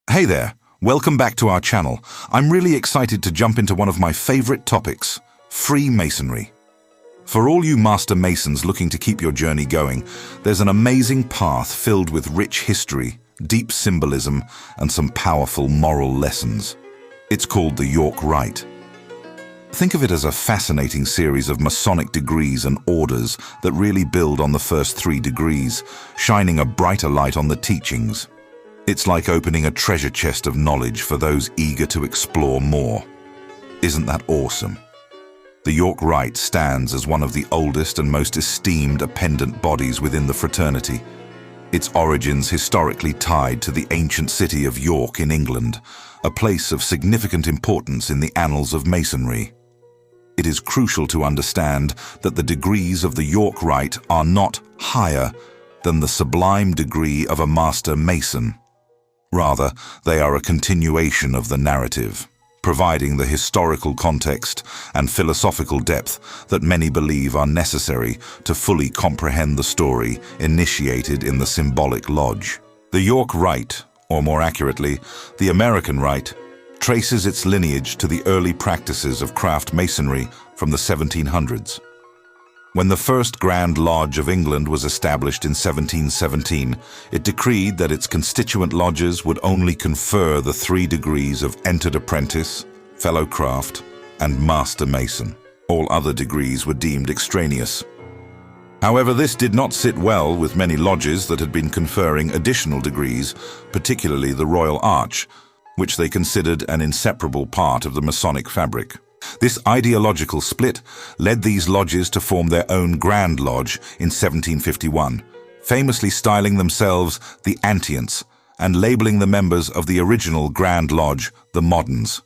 Hey there, welcome back to our channel. I'm really excited to jump into one of my favorite topics, Freemasonry. For all you master masons looking to keep your journey going, there's an amazing path filled with rich history, deep symbolism, and some powerful moral lessons. It's called the York Rite. Think of it as a fascinating series of Masonic degrees and orders that really build on the first 3 degrees, shining a brighter light on the teachings. It's like opening a treasure chest of knowledge for those eager to explore more. Isn't that awesome? The York Rite stands as one of the oldest and most esteemed appendant bodies within the fraternity. Its origins historically tied to the ancient city of York in England, a place of significant importance in the annals of Masonry. It is crucial to understand that the degrees of the York Rite are not higher than the sublime degree of a Master Mason. Rather, they are a continuation of the narrative, providing the historical context and philosophical depth that many believe are necessary to fully comprehend the story initiated in the symbolic lodge. The York Rite, or more accurately, the American Rite, traces its lineage to the early practices of craft masonry from the 1700s. When the first Grand Lodge of England was established in 1717, it decreed that its constituent lodges would only confer the 3 degrees of Entered Apprentice, Fellowcraft, and Master Mason. All other degrees were deemed extraneous. However, this did not sit well with many lodges that had been conferring additional degrees, particularly the Royal Arch, which they considered an inseparable part of the Masonic fabric. This ideological split led these lodges to form their own Grand Lodge in 1751, famously styling themselves the Antients and labeling the members of the original Grand Lodge the Moderns.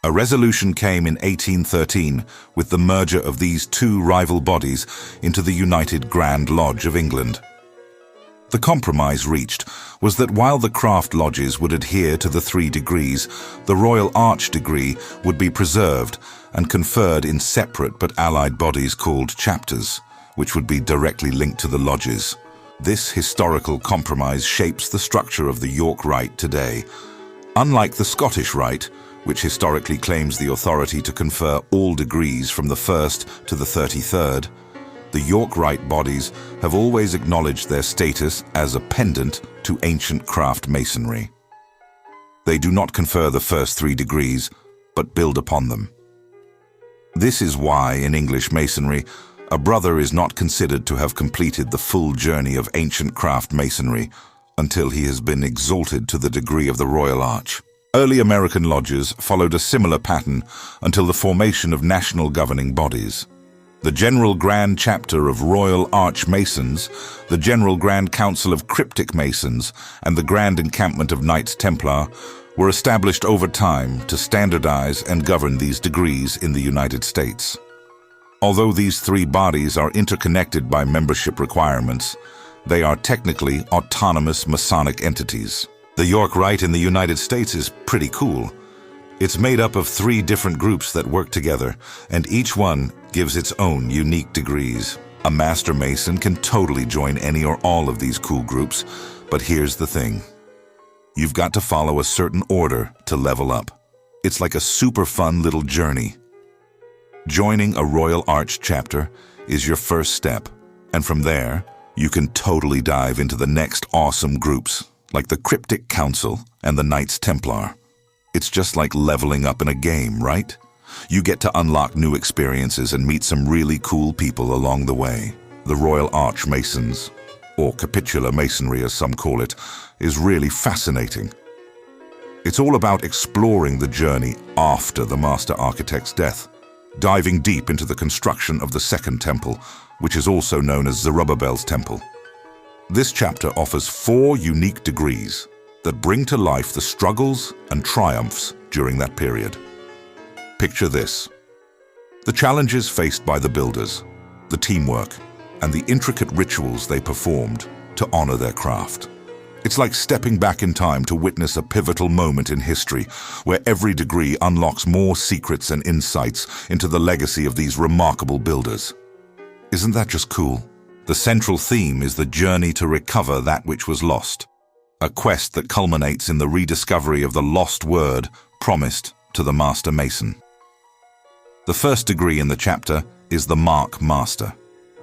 A resolution came in 1813 with the merger of these 2 rival bodies into the United Grand Lodge of England. The compromise reached was that while the craft lodges would adhere to the 3 degrees, the Royal Arch degree would be preserved and conferred in separate but allied bodies called chapters, which would be directly linked to the lodges. This historical compromise shapes the structure of the York Rite today. Unlike the Scottish Rite, which historically claims the authority to confer all degrees from the 1st to the 33rd, the York Rite bodies have always acknowledged their status as a pendant to ancient craft masonry. They do not confer the first 3 degrees, but build upon them. This is why, in English masonry, a brother is not considered to have completed the full journey of ancient craft masonry until he has been exalted to the degree of the Royal Arch. Early American lodges followed a similar pattern until the formation of national governing bodies. The General Grand Chapter of Royal Arch Masons, the General Grand Council of Cryptic Masons, and the Grand Encampment of Knights Templar were established over time to standardize and govern these degrees in the United States. Although these 3 bodies are interconnected by membership requirements, they are technically autonomous Masonic entities. The York Rite in the United States is pretty cool. It's made up of 3 different groups that work together, and each one gives its own unique degrees. A Master Mason can totally join any or all of these cool groups, but here's the thing. You've got to follow a certain order to level up. It's like a super fun little journey. Joining a Royal Arch chapter is your first step, and from there, you can totally dive into the next awesome groups, like the Cryptic Council and the Knights Templar. It's just like leveling up in a game, right? You get to unlock new experiences and meet some really cool people along the way. The Royal Arch Masons, or Capitular Masonry as some call it, is really fascinating. It's all about exploring the journey after the Master Architect's death, diving deep into the construction of the Second Temple, which is also known as Zerubbabel's Temple. This chapter offers 4 unique degrees that bring to life the struggles and triumphs during that period. Picture this: the challenges faced by the builders, the teamwork, and the intricate rituals they performed to honor their craft. It's like stepping back in time to witness a pivotal moment in history where every degree unlocks more secrets and insights into the legacy of these remarkable builders. Isn't that just cool? The central theme is the journey to recover that which was lost. a quest that culminates in the rediscovery of the lost word promised to the Master Mason. The first degree in the chapter is the Mark Master,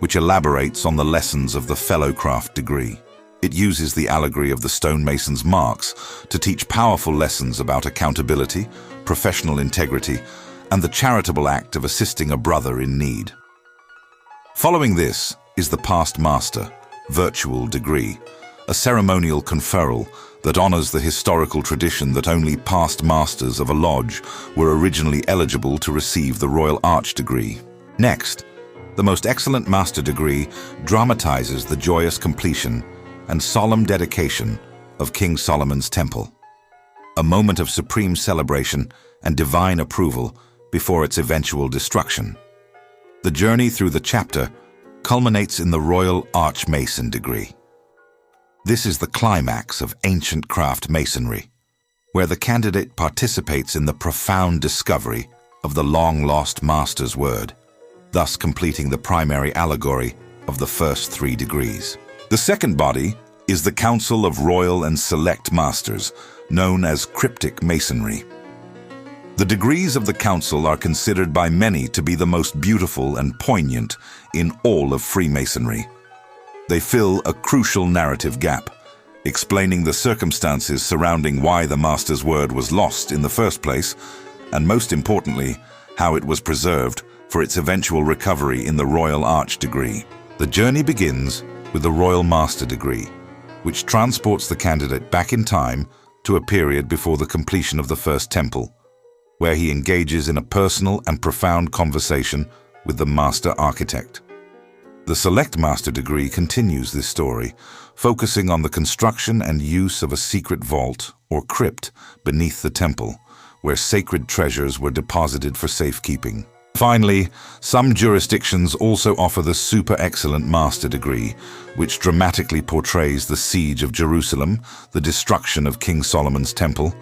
which elaborates on the lessons of the Fellowcraft degree. It uses the allegory of the stonemason's marks to teach powerful lessons about accountability, professional integrity, and the charitable act of assisting a brother in need. Following this is the Past Master, virtual degree, a ceremonial conferral that honors the historical tradition that only past masters of a lodge were originally eligible to receive the Royal Arch degree. Next, the Most Excellent Master degree dramatizes the joyous completion and solemn dedication of King Solomon's temple, a moment of supreme celebration and divine approval before its eventual destruction. The journey through the chapter culminates in the Royal Arch Mason degree. This is the climax of ancient craft masonry, where the candidate participates in the profound discovery of the long-lost master's word, thus completing the primary allegory of the first 3 degrees. The second body is the Council of Royal and Select Masters, known as Cryptic Masonry. The degrees of the Council are considered by many to be the most beautiful and poignant in all of Freemasonry. They fill a crucial narrative gap, explaining the circumstances surrounding why the Master's word was lost in the first place, and most importantly, how it was preserved for its eventual recovery in the Royal Arch degree. The journey begins with the Royal Master degree, which transports the candidate back in time to a period before the completion of the First Temple, where he engages in a personal and profound conversation with the Master Architect. The Select Master degree continues this story, focusing on the construction and use of a secret vault or crypt beneath the temple, where sacred treasures were deposited for safekeeping. Finally, some jurisdictions also offer the Super Excellent Master degree, which dramatically portrays the siege of Jerusalem, the destruction of King Solomon's temple,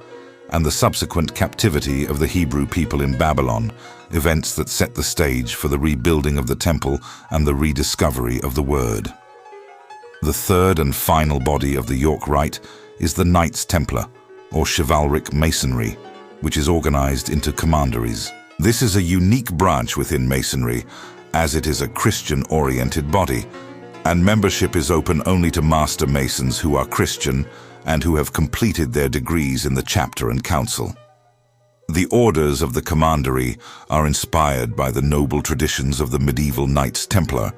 and the subsequent captivity of the Hebrew people in Babylon, events that set the stage for the rebuilding of the temple and the rediscovery of the word. The third and final body of the York Rite is the Knights Templar, or chivalric masonry, which is organized into commanderies. This is a unique branch within masonry, as it is a Christian-oriented body, and membership is open only to Master Masons who are Christian and who have completed their degrees in the chapter and council. The orders of the commandery are inspired by the noble traditions of the medieval Knights Templar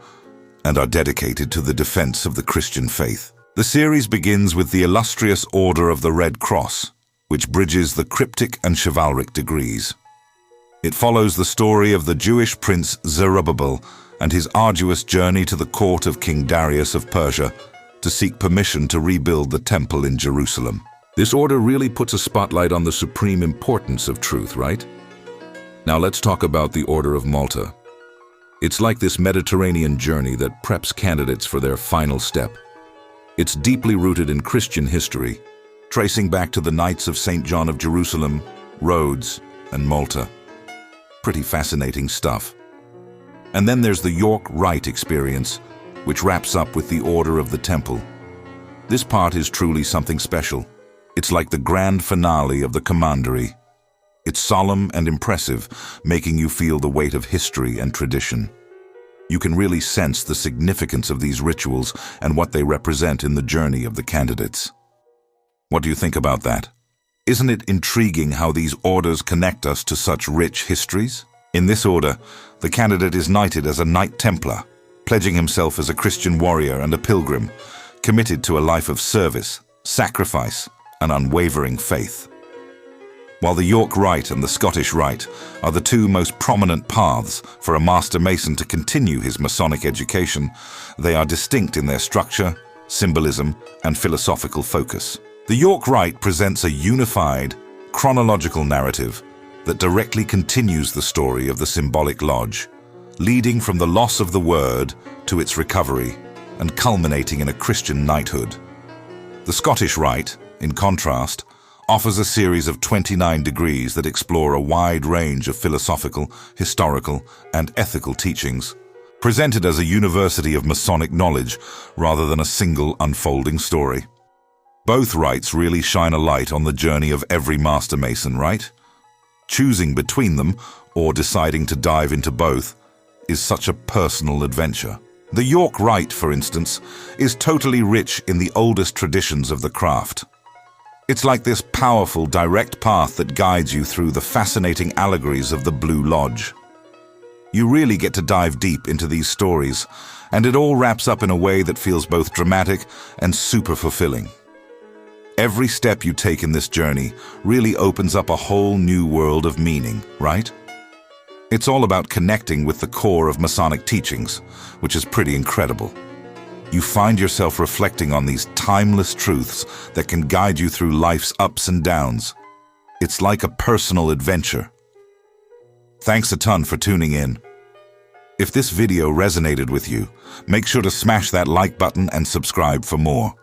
and are dedicated to the defense of the Christian faith. The series begins with the illustrious Order of the Red Cross, which bridges the cryptic and chivalric degrees. It follows the story of the Jewish prince Zerubbabel and his arduous journey to the court of King Darius of Persia to seek permission to rebuild the temple in Jerusalem. This order really puts a spotlight on the supreme importance of truth, right? Now let's talk about the Order of Malta. It's like this Mediterranean journey that preps candidates for their final step. It's deeply rooted in Christian history, tracing back to the Knights of St. John of Jerusalem, Rhodes, and Malta. Pretty fascinating stuff. And then there's the York Rite experience, which wraps up with the Order of the Temple. This part is truly something special. It's like the grand finale of the commandery. It's solemn and impressive, making you feel the weight of history and tradition. You can really sense the significance of these rituals and what they represent in the journey of the candidates. What do you think about that? Isn't it intriguing how these orders connect us to such rich histories? In this order, the candidate is knighted as a Knight Templar, pledging himself as a Christian warrior and a pilgrim, committed to a life of service, sacrifice, and unwavering faith. While the York Rite and the Scottish Rite are the two most prominent paths for a Master Mason to continue his Masonic education, they are distinct in their structure, symbolism, and philosophical focus. The York Rite presents a unified, chronological narrative that directly continues the story of the symbolic lodge, leading from the loss of the word to its recovery and culminating in a Christian knighthood. The Scottish Rite, in contrast, offers a series of 29 degrees that explore a wide range of philosophical, historical, and ethical teachings, presented as a university of Masonic knowledge rather than a single unfolding story. Both rites really shine a light on the journey of every Master Mason, right? Choosing between them, or deciding to dive into both, is such a personal adventure. The York Rite, for instance, is totally rich in the oldest traditions of the craft. It's like this powerful, direct path that guides you through the fascinating allegories of the Blue Lodge. You really get to dive deep into these stories, and it all wraps up in a way that feels both dramatic and super fulfilling. Every step you take in this journey really opens up a whole new world of meaning, right? It's all about connecting with the core of Masonic teachings, which is pretty incredible. You find yourself reflecting on these timeless truths that can guide you through life's ups and downs. It's like a personal adventure. Thanks a ton for tuning in. If this video resonated with you, make sure to smash that like button and subscribe for more.